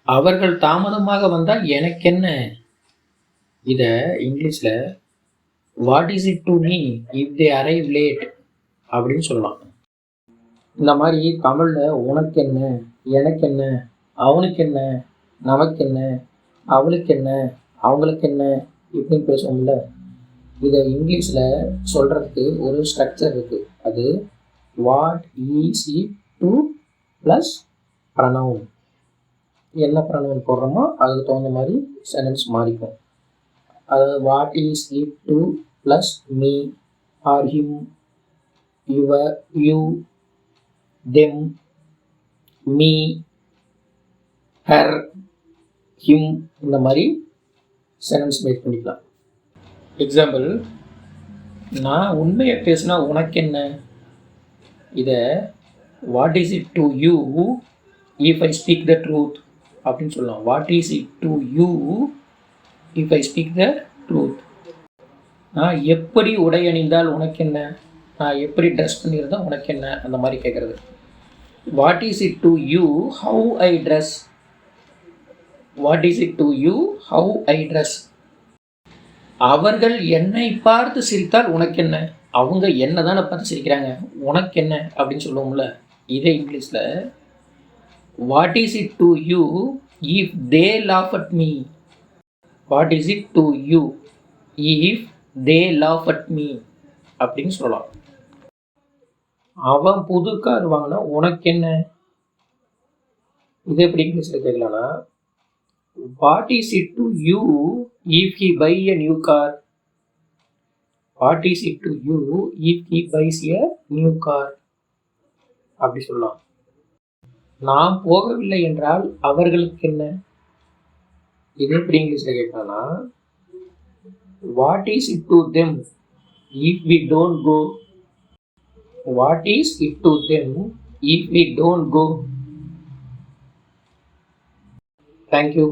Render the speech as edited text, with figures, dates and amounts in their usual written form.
அவர்கள் தாமதமாக வந்தால் எனக்கென்ன. இதை இங்கிலீஷில் what is it to me if they arrive late அப்படின்னு சொல்லலாம். இந்த மாதிரி தமிழில் உனக்கு என்ன, எனக்கு என்ன, அவனுக்கு என்ன, நமக்கு என்ன, அவளுக்கு என்ன, அவங்களுக்கு என்ன இப்படின்னு பேசுவோம்ல. இதை இங்கிலீஷில் சொல்கிறதுக்கு ஒரு ஸ்ட்ரக்சர் இருக்குது. அது what is it to plus pronoun. என்ன ப்ரனவுன் போடுறோமோ அதுக்கு தகுந்த மாதிரி சென்டென்ஸ் மாறிக்கும். அதாவது what is it to plus me or him, your, you, them, me, her, him, இந்த மாதிரி சென்டென்ஸ் மேக் பண்ணிக்கலாம். எக்ஸாம்பிள், நான் உண்மையை பேசினா உனக்கு என்ன. இதை what is it to you if I speak the truth அப்படின்னு சொல்லலாம். What is it to you if I speak the truth. நான் எப்படி உடை அணிந்தால் உனக்கு என்ன, நான் எப்படி ட்ரெஸ் பண்ணியிருந்தால் உனக்கு என்ன, அந்த மாதிரி கேட்குறது. What is it to you how I dress. What is it to you how I dress. அவர்கள் என்னை பார்த்து சிரித்தால் உனக்கு என்ன. அவங்க என்ன தானே பார்த்து சிரிக்கிறாங்க, உனக்கு என்ன அப்படின்னு சொல்லுவோம்ல. இதே இங்கிலீஷில் what is it to you if they laugh at me. What is it to you if they laugh at me அப்படின்னு சொல்லலாம். அவன் புது கார் வாங்கினா உனக்கு என்ன. இது எப்படி இங்கிலீஷில் கேட்கலான்னா what is it to you if he buy a new car. What is it to you if he buys a new car அப்படி சொல்லலாம். நாம் போகவில்லை என்றால் அவர்களுக்கு என்ன. இது எப்படி இங்கிலீஷில் கேட்கலாம்னா what is it to them if we don't go. What is it to them if we don't go. Thank you.